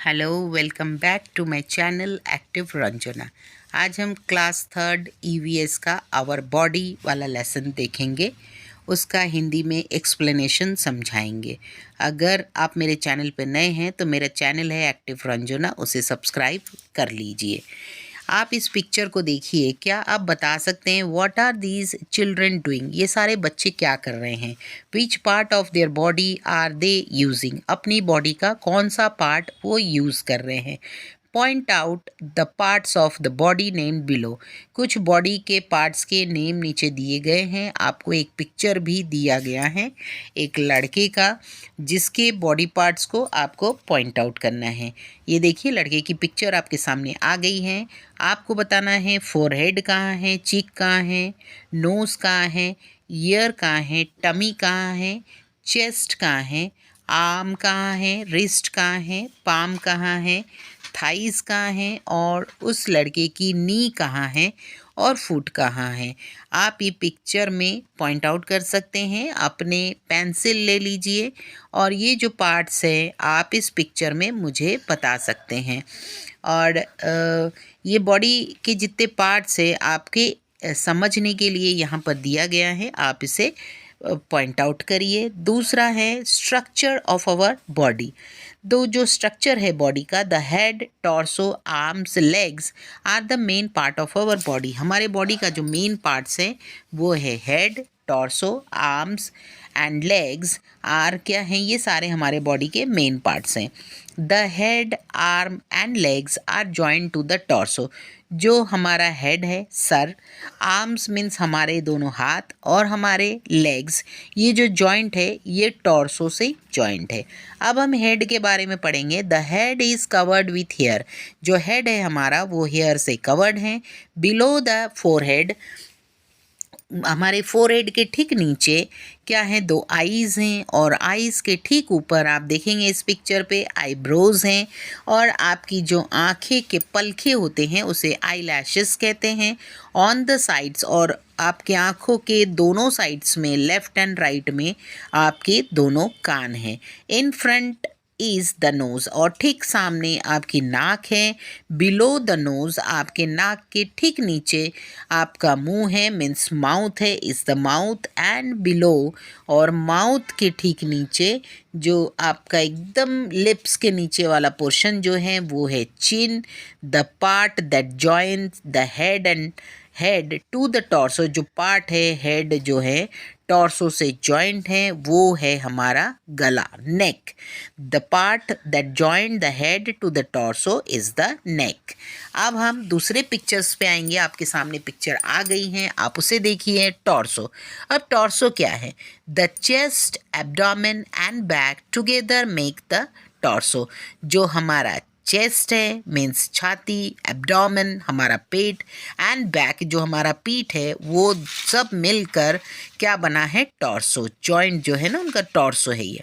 Hello, welcome back to my channel active Ranjana. आज हम class third EVS का our body वाला लेसन देखेंगे। उसका हिंदी में एक्सप्लेनेशन समझाएंगे। अगर आप मेरे चैनल पर नए हैं तो मेरा चैनल है एक्टिव रंजना, उसे सब्सक्राइब कर लीजिए। आप इस पिक्चर को देखिए। क्या आप बता सकते हैं what are these children doing? ये सारे बच्चे क्या कर रहे हैं? Which part of their body are they using? अपनी बॉडी का कौन सा पार्ट वो यूज़ कर रहे हैं? Point out the parts of the body name below. कुछ बॉडी के पार्ट्स के नेम नीचे दिए गए हैं। आपको एक पिक्चर भी दिया गया है एक लड़के का, जिसके बॉडी पार्ट्स को आपको पॉइंट आउट करना है। ये देखिए, लड़के की पिक्चर आपके सामने आ गई है। आपको बताना है फोरहेड कहाँ है, चीक कहाँ है, नोज़ कहाँ है, ईयर कहाँ है, टमी कहाँ है, चेस्ट कहाँ है, आर्म कहाँ है, रिस्ट कहाँ है, पाम कहाँ है, थाइस कहाँ है, और उस लड़के की नी कहाँ है और फुट कहाँ है। आप ये पिक्चर में पॉइंट आउट कर सकते हैं। अपने पेंसिल ले लीजिए और ये जो पार्ट्स है आप इस पिक्चर में मुझे बता सकते हैं। और ये बॉडी के जितने पार्ट्स है आपके समझने के लिए यहाँ पर दिया गया है, आप इसे पॉइंट आउट करिए। दूसरा है स्ट्रक्चर ऑफ आवर बॉडी। दो जो स्ट्रक्चर है बॉडी का, the head, torso, arms, legs are the main part of our body. हमारे बॉडी का जो मेन पार्ट्स है वो है head, torso, arms and legs are क्या हैं? ये सारे हमारे बॉडी के मेन पार्ट्स हैं। The head, arm and legs are joint to the torso. जो हमारा हेड है, सर, आर्म्स मीन्स हमारे दोनों हाथ, और हमारे लेग्स, ये जो जॉइंट है ये टॉर्सो से जॉइंट है। अब हम हेड के बारे में पढ़ेंगे। The head is covered with hair. जो हेड है हमारा वो हेयर से कवर्ड है। बिलो द फोरहेड, हमारे फोरहेड के ठीक नीचे क्या है? दो आईज़ हैं, और आईज़ के ठीक ऊपर आप देखेंगे इस पिक्चर पे आईब्रोज हैं, और आपकी जो आँखें के पलखे होते हैं उसे आई लैशेस कहते हैं। ऑन द साइड्स, और आपके आँखों के दोनों साइड्स में, लेफ़्ट एंड राइट में आपके दोनों कान हैं। In front is the nose, और ठीक सामने आपकी नाक है। बिलो द नोज़, आपके नाक के ठीक नीचे आपका मुंह है, मीन्स माउथ है, is the mouth. And below, और माउथ के ठीक नीचे जो आपका एकदम लिप्स के नीचे वाला पोर्शन जो है वो है chin. The part that joins the head to the torso, जो पार्ट है हेड जो है टॉर्सो से जॉइंट है वो है हमारा गला, neck. The part that joint the head to the torso is the neck. अब हम दूसरे पिक्चर्स पे आएंगे। आपके सामने पिक्चर आ गई हैं, आप उसे देखिए। टॉर्सो, अब टॉर्सो क्या है? The chest, abdomen and back together make the torso. जो हमारा चेस्ट है मीन्स छाती, एब्डोमेन हमारा पेट, एंड बैक जो हमारा पीठ है, वो सब मिलकर क्या बना है? टॉर्सो। जॉइंट जो है ना उनका टॉर्सो है ये।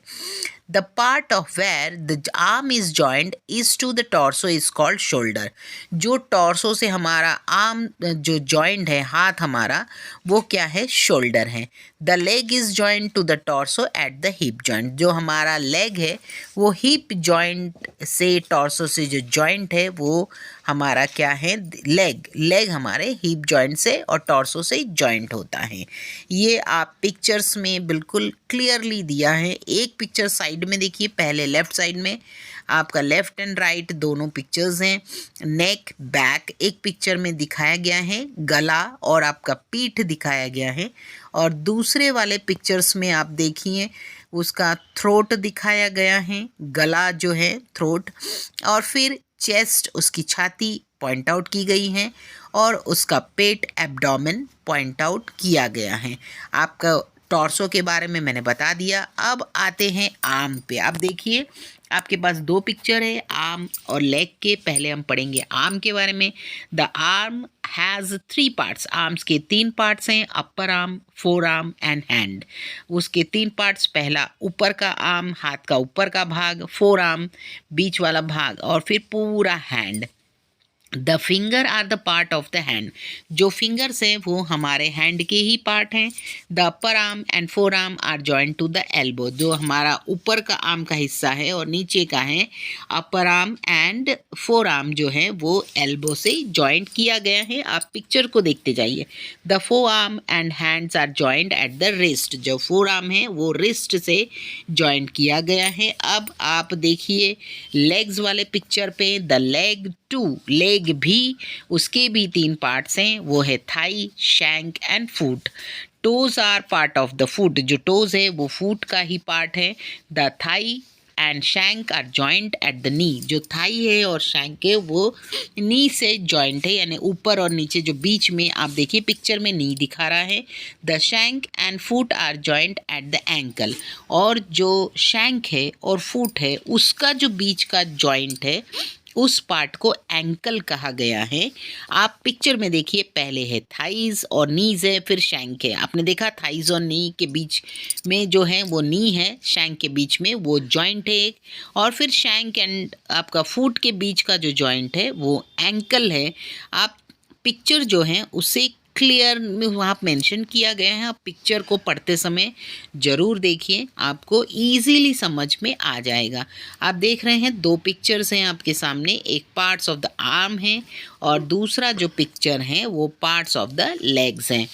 The part of where the arm is joint is to the torso is called shoulder. जो टॉर्सो से हमारा आर्म जो जॉइंट है, हाथ हमारा, वो क्या है? शोल्डर है। The leg is joint to the torso at the hip joint. जो हमारा लेग है वो हिप जॉइंट से, टॉर्सो से जो जॉइंट है वो हमारा क्या है? लेग हमारे हिप जॉइंट से और टॉर्सो से जॉइंट होता है। ये आप पिक्चर्स में बिल्कुल क्लियरली दिया है। एक पिक्चर साइड में देखिए, पहले लेफ्ट साइड में आपका लेफ्ट एंड राइट दोनों पिक्चर्स हैं। नेक, बैक एक पिक्चर में दिखाया गया है, गला और आपका पीठ दिखाया गया है, और दूसरे वाले पिक्चर्स में आप देखिए उसका थ्रोट दिखाया गया है, गला जो है थ्रोट, और फिर चेस्ट उसकी छाती पॉइंट आउट की गई है, और उसका पेट एब्डोमेन पॉइंट आउट किया गया है। आपका टॉर्सो के बारे में मैंने बता दिया। अब आते हैं आर्म पे। आप देखिए आपके पास दो पिक्चर है आर्म और लेग के। पहले हम पढ़ेंगे आर्म के बारे में। The arm has 3 parts. Arms के 3 पार्ट्स हैं, upper arm, four arm and hand. उसके 3 पार्ट्स, पहला ऊपर का आर्म, हाथ का ऊपर का भाग, फोर आर्म बीच वाला भाग, और फिर पूरा hand. The finger are the part of the hand, जो फिंगर्स हैं वो हमारे हैंड के ही पार्ट हैं। The upper arm and forearm are joint to the elbow, जो हमारा ऊपर का आर्म का हिस्सा है और नीचे का है अपर आर्म एंड फोर आर्म जो है वो एल्बो से जॉइंट किया गया है। आप पिक्चर को देखते जाइए। The forearm and hands are joint at the wrist, जो फोर आर्म है वो रिस्ट से जॉइंट किया गया है। अब आप देखिए लेग्स वाले पिक्चर पे, द लेग टू, लेग भी, उसके भी तीन पार्ट्स हैं, वो है thigh, shank and foot. Toes are part of the foot, जो टोज है वो फुट का ही पार्ट है। The thigh and shank are joint at the knee, जो थाई है और शैंक है वो नी से जॉइंट है, यानी ऊपर और नीचे जो बीच में आप देखिए पिक्चर में नी दिखा रहा है। The shank and foot are joint at the ankle, और जो शैंक है और फुट है उसका जो बीच का जॉइंट है उस पार्ट को एंकल कहा गया है। आप पिक्चर में देखिए, पहले है थाइज और नीज है, फिर शैंक है। आपने देखा थाइज और नी के बीच में जो है वो नी है, शैंक के बीच में वो जॉइंट है एक, और फिर शैंक एंड आपका फुट के बीच का जो जॉइंट है वो एंकल है। आप पिक्चर जो है उसे क्लियर में वहाँ मेंशन किया गया है। आप पिक्चर को पढ़ते समय ज़रूर देखिए, आपको इजीली समझ में आ जाएगा। आप देख रहे हैं दो पिक्चर्स हैं आपके सामने, एक पार्ट्स ऑफ द आर्म है और दूसरा जो पिक्चर है वो पार्ट्स ऑफ द लेग्स हैं।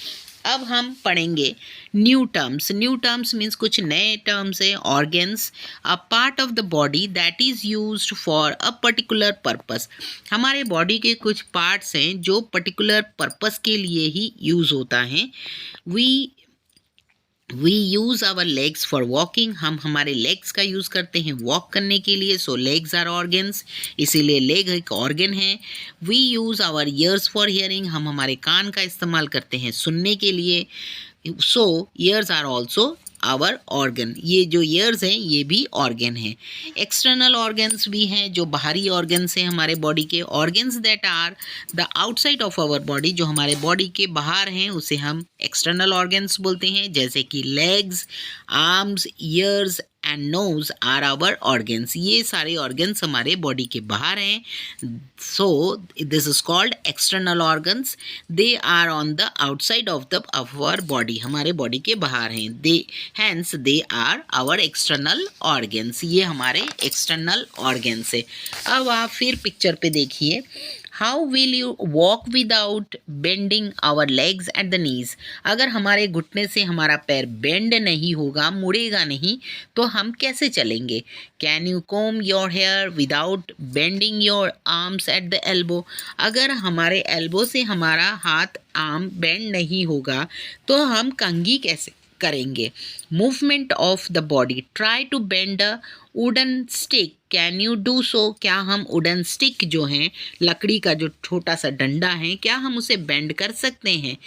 अब हम पढ़ेंगे new terms. New terms means कुछ नए टर्म्स है। Organs, a part of the body that is used for a particular purpose, हमारे बॉडी के कुछ पार्ट्स हैं जो पर्टिकुलर पर्पस के लिए ही यूज़ होता है। We use our legs for walking, हम हमारे लेग्स का यूज़ करते हैं वॉक करने के लिए। सो लेग्स आर ऑर्गन्स, इसीलिए लेग एक ऑर्गन है। We use our ears for hearing, हम हमारे कान का इस्तेमाल करते हैं सुनने के लिए। So ears are also our organ, ये जो ईयर्स हैं ये भी ऑर्गन है। एक्सटर्नल ऑर्गन्स भी हैं जो बाहरी ऑर्गन्स हैं हमारे बॉडी के। Organs that are the outside of our body, जो हमारे बॉडी के बाहर हैं उसे हम एक्सटर्नल ऑर्गन्स बोलते हैं, जैसे कि legs, arms, ears and nose are our organs, ये सारे ऑर्गन्स हमारे बॉडी के बाहर हैं। So this is called external organs, they are on the outside of the our body, हमारे बॉडी के बाहर हैं। They hence they are our external organs, ये हमारे एक्सटर्नल ऑर्गन्स है। अब आप फिर पिक्चर पे देखिए, how will you walk without bending our legs at the knees, अगर हमारे घुटने से हमारा पैर बेंड नहीं होगा, मुड़ेगा नहीं, तो हम कैसे चलेंगे। Can you comb your hair without bending your arms at the elbow, अगर हमारे एल्बो से हमारा हाथ आर्म बेंड नहीं होगा तो हम कंघी कैसे करेंगे। Movement of the body, try to bend a wooden stick, can you do so, क्या हम वुडन स्टिक जो हैं, लकड़ी का जो छोटा सा डंडा है, क्या हम उसे बेंड कर सकते हैं।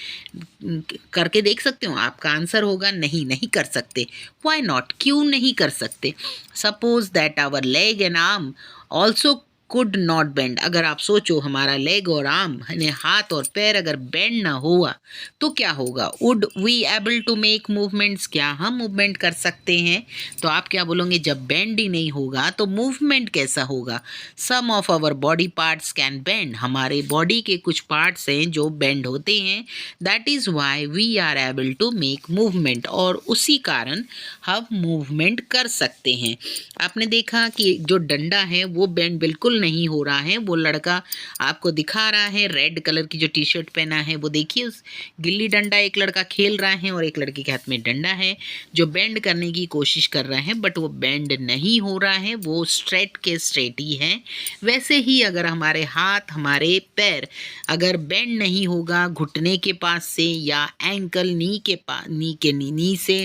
करके देख सकते हो। आपका आंसर होगा नहीं, नहीं कर सकते। व्हाई नॉट, क्यों नहीं कर सकते। Suppose that our leg and arm also could not bend, अगर आप सोचो हमारा लेग और आर्म यानी हाथ और पैर अगर बेंड ना हुआ तो क्या होगा। Would we able to make movements, क्या हम मूवमेंट कर सकते हैं। तो आप क्या बोलोगे, जब बेंड ही नहीं होगा तो मूवमेंट कैसा होगा। Some of our body parts can bend, हमारे बॉडी के कुछ पार्ट्स हैं जो बेंड होते हैं। That is why we are able to make movement, और उसी कारण हम मूवमेंट कर सकते हैं। आपने देखा कि जो डंडा है वो बेंड बिल्कुल नहीं हो रहा है। वो लड़का आपको दिखा रहा है रेड कलर की जो टी शर्ट पहना है, वो देखिए उस गिल्ली डंडा एक लड़का खेल रहा है और एक लड़के के हाथ में डंडा है जो बेंड करने की कोशिश कर रहा है, बट वो बेंड नहीं हो रहा है, वो स्ट्रेट के स्ट्रेट ही है। वैसे ही अगर हमारे हाथ हमारे पैर अगर बेंड नहीं होगा घुटने के पास से या एंकल नी से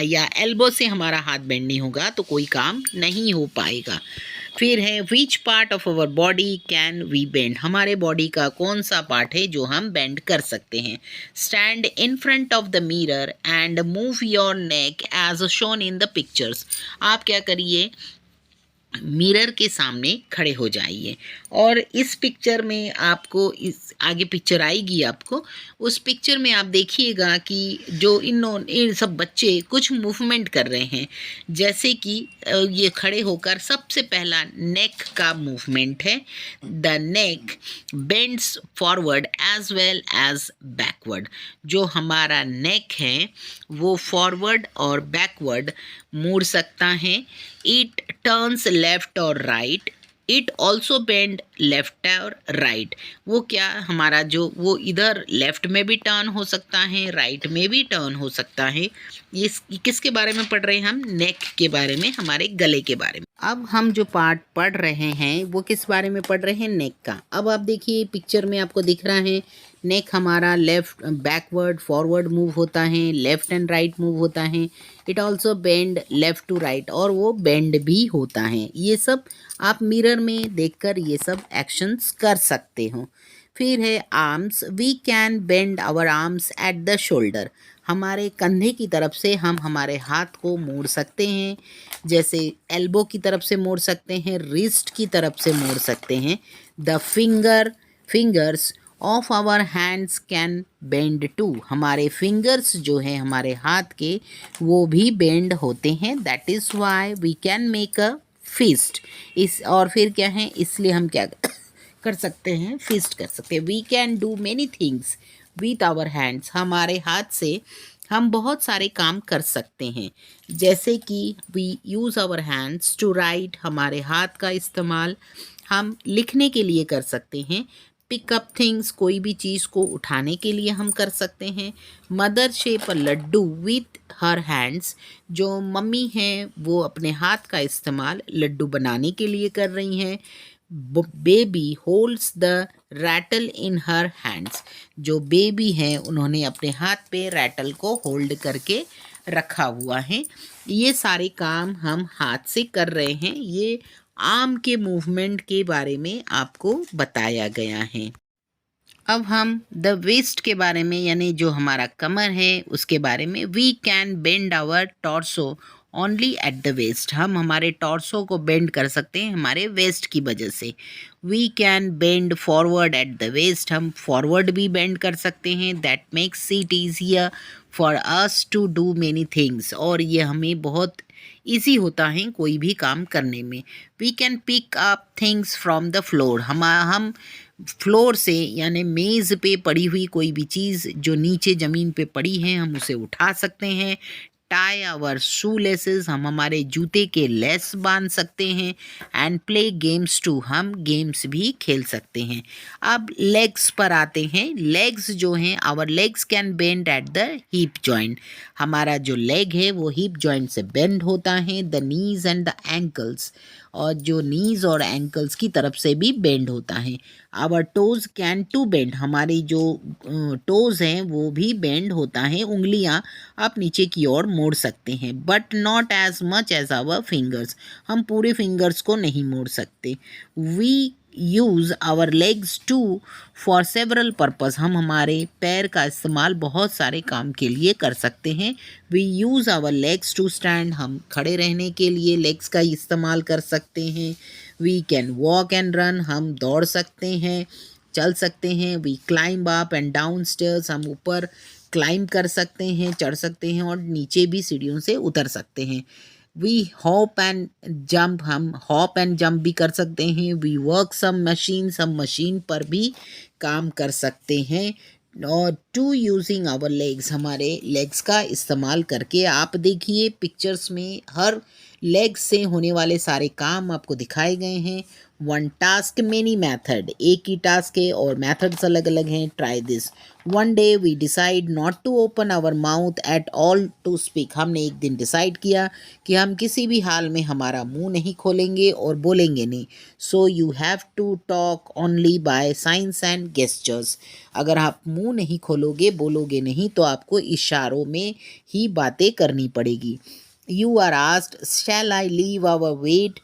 या एल्बो से हमारा हाथ बेंड नहीं होगा तो कोई काम नहीं हो पाएगा। फिर है which part of our body can we bend, हमारे बॉडी का कौन सा पार्ट है जो हम बेंड कर सकते हैं। Stand in front of the mirror and move your neck as shown in the pictures, आप क्या करिए, मिरर के सामने खड़े हो जाइए। और इस पिक्चर में आपको इस आगे पिक्चर आएगी आपको, उस पिक्चर में आप देखिएगा कि जो इन सब बच्चे कुछ मूवमेंट कर रहे हैं, जैसे कि ये खड़े होकर सबसे पहला नेक का मूवमेंट है। The neck bends forward as well as backward. जो हमारा नेक है वो फॉरवर्ड और बैकवर्ड मुड़ सकता है। इट टर्न्स लेफ्ट और right, it also bend left और राइट। वो क्या हमारा जो वो इधर लेफ्ट में भी टर्न हो सकता है, राइट में भी टर्न हो सकता है। ये किसके बारे में पढ़ रहे हैं हम? नेक के बारे में, हमारे गले के बारे में। अब हम जो पार्ट पढ़ रहे हैं वो किस बारे में पढ़ रहे हैं? नेक का। अब आप देखिए पिक्चर में आपको दिख रहा है नेक हमारा लेफ्ट बैकवर्ड फॉरवर्ड मूव होता है, लेफ्ट एंड राइट मूव होता है। It also bend left to right, और वो बेंड भी होता है। ये सब आप मिरर में देखकर ये सब एक्शंस कर सकते हो। फिर है arms. We can bend our arms at the shoulder. हमारे कंधे की तरफ से हम हमारे हाथ को मोड़ सकते हैं, जैसे एल्बो की तरफ से मोड़ सकते हैं, रिस्ट की तरफ से मोड़ सकते हैं। The fingers of our hands can bend too. हमारे फिंगर्स जो हैं हमारे हाथ के, वो भी बेंड होते हैं। That is why we can make a fist. इस और फिर क्या है, इसलिए हम क्या कर सकते हैं? फिस्ट कर सकते हैं। We can do many things with our hands. हमारे हाथ से हम बहुत सारे काम कर सकते हैं, जैसे कि we use our hands to write. हमारे हाथ का इस्तेमाल हम लिखने के लिए कर सकते हैं। पिकअप थिंग्स, कोई भी चीज़ को उठाने के लिए हम कर सकते हैं। Mother shape a laddu with her hands. जो मम्मी हैं वो अपने हाथ का इस्तेमाल लड्डू बनाने के लिए कर रही हैं। Baby holds the rattle in her hands. जो बेबी हैं उन्होंने अपने हाथ पे रैटल को होल्ड करके रखा हुआ है। ये सारे काम हम हाथ से कर रहे हैं। ये आर्म के मूवमेंट के बारे में आपको बताया गया है। अब हम द वेस्ट के बारे में, यानी जो हमारा कमर है उसके बारे में। We can bend our torso only at the waist. हम हमारे टॉर्सो को बेंड कर सकते हैं हमारे वेस्ट की वजह से। We can bend forward at the waist. हम फॉरवर्ड भी बेंड कर सकते हैं। That makes it easier for us to do many things. और ये हमें बहुत ईजी होता है कोई भी काम करने में। We can pick up things from the floor. हम फ्लोर से यानी मेज़ पे पड़ी हुई कोई भी चीज़ जो नीचे ज़मीन पे पड़ी है हम उसे उठा सकते हैं। Tie our shoe laces. हम हमारे जूते के लेस बांध सकते हैं। And play games too. हम गेम्स भी खेल सकते हैं। अब लेग्स पर आते हैं। लेग्स जो हैं, our legs can bend at the hip joint. हमारा जो लेग है वो हिप जॉइंट से बेंड होता है। The knees and the ankles. और जो नीज और एंकल्स की तरफ से भी बेंड होता है। Our toes can too bend. हमारी जो टोज हैं वो भी बेंड होता है। उंगलियां आप नीचे की ओर मोड़ सकते हैं, but not as much as our fingers. हम पूरे फिंगर्स को नहीं मोड़ सकते। We use our legs to for several purpose. हम हमारे पैर का इस्तेमाल बहुत सारे काम के लिए कर सकते हैं। We use our legs to stand. हम खड़े रहने के लिए लेग्स का इस्तेमाल कर सकते हैं। We can walk and run. हम दौड़ सकते हैं, चल सकते हैं। We climb up and down stairs. हम ऊपर क्लाइंब कर सकते हैं, चढ़ सकते हैं, और नीचे भी सीढ़ियों से उतर सकते हैं। We hop and jump. हम हॉप एंड जंप भी कर सकते हैं। We work some machine. हम मशीन पर भी काम कर सकते हैं। और टू यूजिंग आवर लेग्स। हमारे लेग्स का इस्तेमाल करके आप देखिए पिक्चर्स में हर लेग्स से होने वाले सारे काम आपको दिखाए गए हैं। One task many method. एक ही टास्क है और मैथड्स अलग अलग हैं। Try this. One day we decide not to open our mouth at all to speak. हमने एक दिन डिसाइड किया कि हम किसी भी हाल में हमारा मुंह नहीं खोलेंगे और बोलेंगे नहीं। So you have to talk only by signs and gestures. अगर आप मुंह नहीं खोलोगे, बोलोगे नहीं, तो आपको इशारों में ही बातें करनी पड़ेगी। You are asked shall I leave or wait.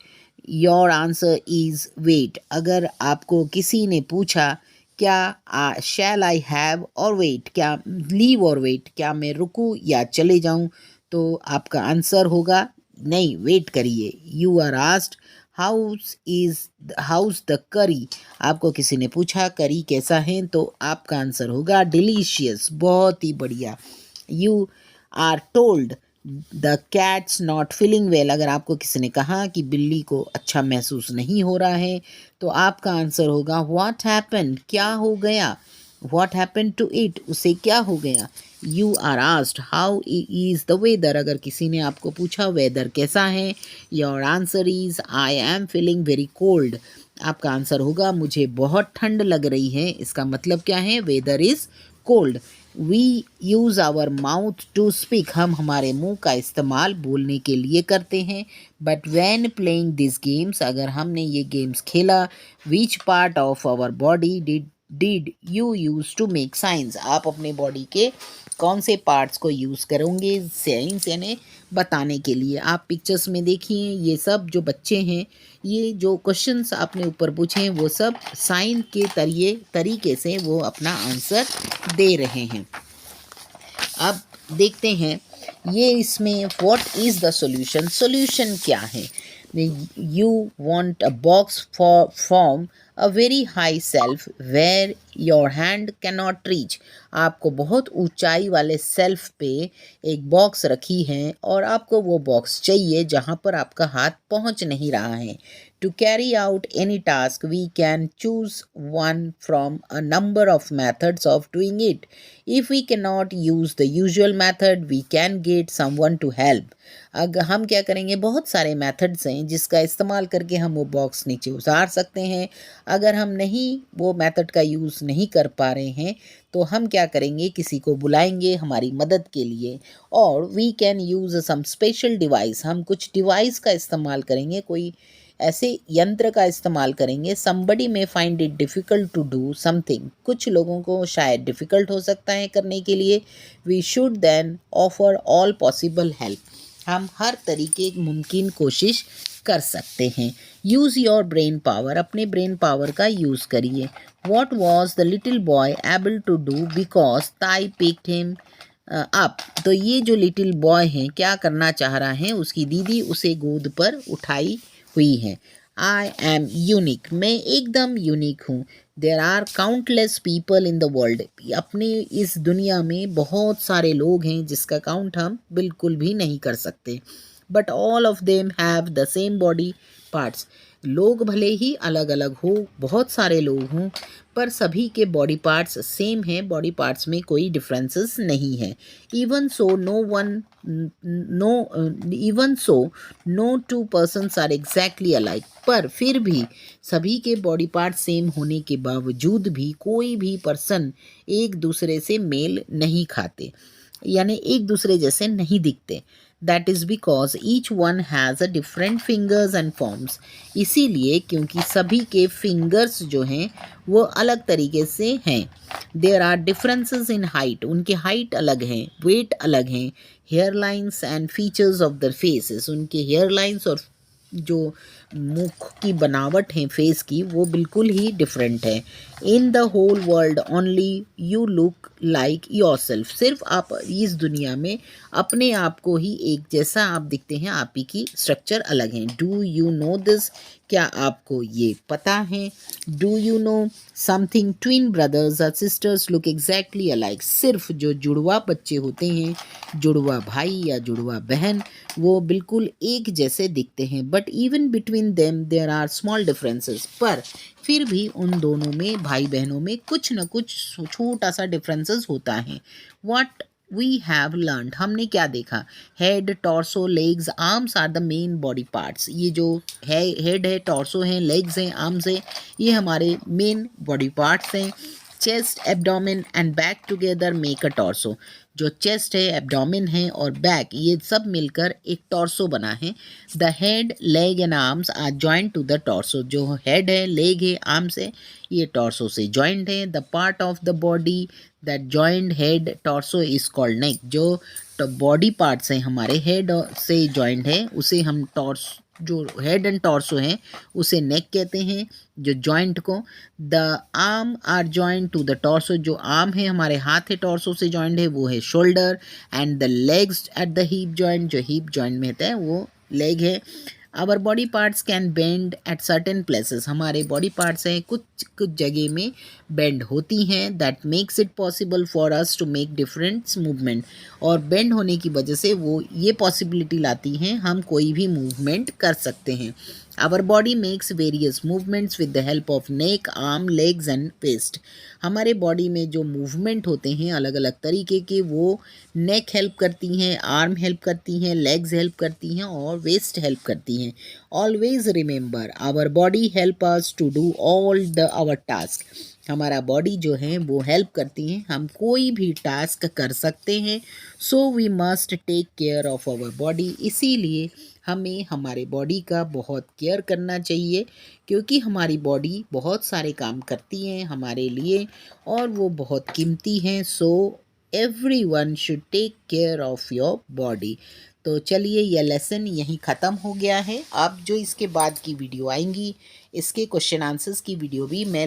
Your answer is wait. अगर आपको किसी ने पूछा क्या shall I have or wait, क्या लीव और वेट, क्या मैं रुकूं या चले जाऊं, तो आपका आंसर होगा नहीं, वेट करिए। You are asked how's the curry. आपको किसी ने पूछा करी कैसा है, तो आपका आंसर होगा डिलीशियस, बहुत ही बढ़िया। You are told the cat's not feeling well. अगर आपको किसी ने कहा कि बिल्ली को अच्छा महसूस नहीं हो रहा है, तो आपका आंसर होगा व्हाट हैपेंड, क्या हो गया। व्हाट हैपेंड टू इट, उसे क्या हो गया। You are asked how is the weather. अगर किसी ने आपको पूछा वेदर कैसा है, your answer is I am feeling very cold. आपका आंसर होगा मुझे बहुत ठंड लग रही है। इसका मतलब क्या है, weather is cold. We use our mouth to speak. हम हमारे मुंह का इस्तेमाल बोलने के लिए करते हैं। But when playing this games, अगर हमने ये गेम्स खेला, which part of our body did you use to make signs. आप अपने बॉडी के कौन से पार्ट्स को यूज़ करोगे साइंस यानी बताने के लिए। आप पिक्चर्स में देखिए, ये सब जो बच्चे हैं, ये जो क्वेश्चंस आपने ऊपर पूछे हैं, वो सब साइन के तरीके से वो अपना आंसर दे रहे हैं। अब देखते हैं ये इसमें what is the solution. Solution क्या है। You want a box for from a very high shelf where your hand can not reach. आपको बहुत ऊंचाई वाले सेल्फ पे एक बॉक्स रखी है और आपको वो बॉक्स चाहिए जहाँ पर आपका हाथ पहुँच नहीं रहा है। To carry out any task, we can choose one from a number of methods of doing it. If we cannot use the usual method, we can get someone to help. अगर हम क्या करेंगे, बहुत सारे मेथड्स हैं जिसका इस्तेमाल करके हम वो बॉक्स नीचे उतार सकते हैं। अगर हम नहीं वो मेथड का यूज़ नहीं कर पा रहे हैं, तो हम क्या करेंगे, किसी को बुलाएंगे हमारी मदद के लिए। और we can use some special device, हम कुछ डिवाइस का इस्तेमाल करेंगे, कोई ऐसे यंत्र का इस्तेमाल करेंगे। somebody may find it difficult to do something, कुछ लोगों को शायद डिफ़िकल्ट हो सकता है करने के लिए। we should then offer all possible help, हम हर तरीके मुमकिन कोशिश कर सकते हैं। यूज़ योर ब्रेन पावर, अपने ब्रेन पावर का यूज़ करिए। what was the little boy able to do because Thai picked him up। तो ये जो लिटिल बॉय हैं क्या करना चाह रहा है, उसकी दीदी उसे गोद पर उठाई हुई है। आई एम यूनिक, मैं एकदम यूनिक हूँ। There are countless people in the world, अपने इस दुनिया में बहुत सारे लोग हैं जिसका काउंट हम बिल्कुल भी नहीं कर सकते। But all of them have the same body parts, लोग भले ही अलग अलग हो, बहुत सारे लोग हों, पर सभी के बॉडी पार्ट्स सेम हैं, बॉडी पार्ट्स में कोई डिफरेंसेस नहीं है। Even so no two persons are exactly alike, पर फिर भी सभी के बॉडी पार्ट सेम होने के बावजूद भी कोई भी पर्सन एक दूसरे से मेल नहीं खाते, यानी एक दूसरे जैसे नहीं दिखते। That is because each one has a different fingers and forms, इसीलिए क्योंकि सभी के फिंगर्स जो हैं वो अलग तरीके से हैं। There are differences in height, उनके हाइट अलग हैं, वेट अलग हैं। Hair lines and features of the faces, उनके हेयर लाइन्स और जो मुख की बनावट है फेस की, वो बिल्कुल ही डिफरेंट है। In the whole world only you look like yourself, सिर्फ आप इस दुनिया में अपने आप को ही एक जैसा आप दिखते हैं, आप ही की स्ट्रक्चर अलग हैं। डू यू नो दिस, क्या आपको ये पता है। Do you know something, twin brothers और सिस्टर्स लुक एग्जैक्टली अलाइक, सिर्फ जो जुड़वा बच्चे होते हैं, जुड़वा भाई या जुड़वा बहन, वो बिल्कुल एक जैसे दिखते हैं। But even between them there are small differences, पर फिर भी उन दोनों में, भाई बहनों में कुछ न कुछ छोटा सा डिफरेंसेस होता है। व्हाट वी हैव लर्नड, हमने क्या देखा। Head, torso, legs, arms are the main body parts, ये जो है हेड है, टॉर्सो है, लेग्स हैं, आर्म्स है, ये हमारे मेन बॉडी पार्ट्स हैं। Chest, abdomen and back together make a torso, जो चेस्ट है, एब्डोमेन है और बैक, ये सब मिलकर एक टॉर्सो बना है। The head, leg and arms are joint to the torso, जो हेड है, लेग है, आर्म्स है, ये टॉर्सो से जॉइंट है। The part of the body that joint head torso is called neck, जो बॉडी पार्ट्स हैं हमारे हेड से जॉइंट है, उसे हम जो हेड एंड टॉर्सो हैं उसे नेक कहते हैं, जो जॉइंट को। The arm are joint to the torso, जो आर्म है हमारे हाथ है टॉर्सो से जॉइंट है, वो है shoulder. And the legs at the hip joint, जो हिप जॉइंट में होता है वो लेग है। Our body parts can bend at certain places, हमारे बॉडी पार्ट्स हैं कुछ कुछ जगह में बेंड होती हैं, that makes it possible for us to make different movement, और बेंड होने की वजह से वो ये पॉसिबिलिटी लाती हैं हम कोई भी मूवमेंट कर सकते हैं। Our body makes various movements with the help of neck, arm, legs and waist, हमारे बॉडी में जो मूवमेंट होते हैं अलग अलग तरीके के, वो नेक हेल्प करती हैं, आर्म हेल्प करती हैं, लेग्स हेल्प करती हैं और वेस्ट हेल्प करती हैं। Always remember our body help us to do all the our task, हमारा बॉडी जो है वो हेल्प करती हैं, हम कोई भी टास्क कर सकते हैं। So we must take care of our body, इसीलिए हमें हमारे बॉडी का बहुत केयर करना चाहिए, क्योंकि हमारी बॉडी बहुत सारे काम करती हैं हमारे लिए और वो बहुत कीमती हैं। So everyone should take care of your body. तो चलिए यह लेसन यहीं ख़त्म हो गया है। अब जो इसके बाद की वीडियो आएंगी, इसके क्वेश्चन आंसर्स की वीडियो भी मैं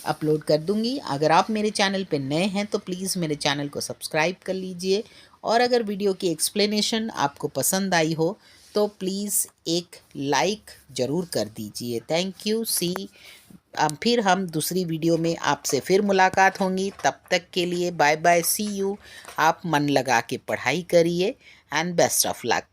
अपलोड कर दूंगी। अगर आप मेरे चैनल पे नए हैं तो प्लीज़ मेरे चैनल को सब्सक्राइब कर लीजिए, और अगर वीडियो की एक्सप्लेनेशन आपको पसंद आई हो तो प्लीज़ एक लाइक ज़रूर कर दीजिए। Thank you. फिर हम दूसरी वीडियो में आपसे फिर मुलाकात होंगी, तब तक के लिए बाय बाय, सी यू। आप मन लगा के पढ़ाई करिए एंड बेस्ट ऑफ लक।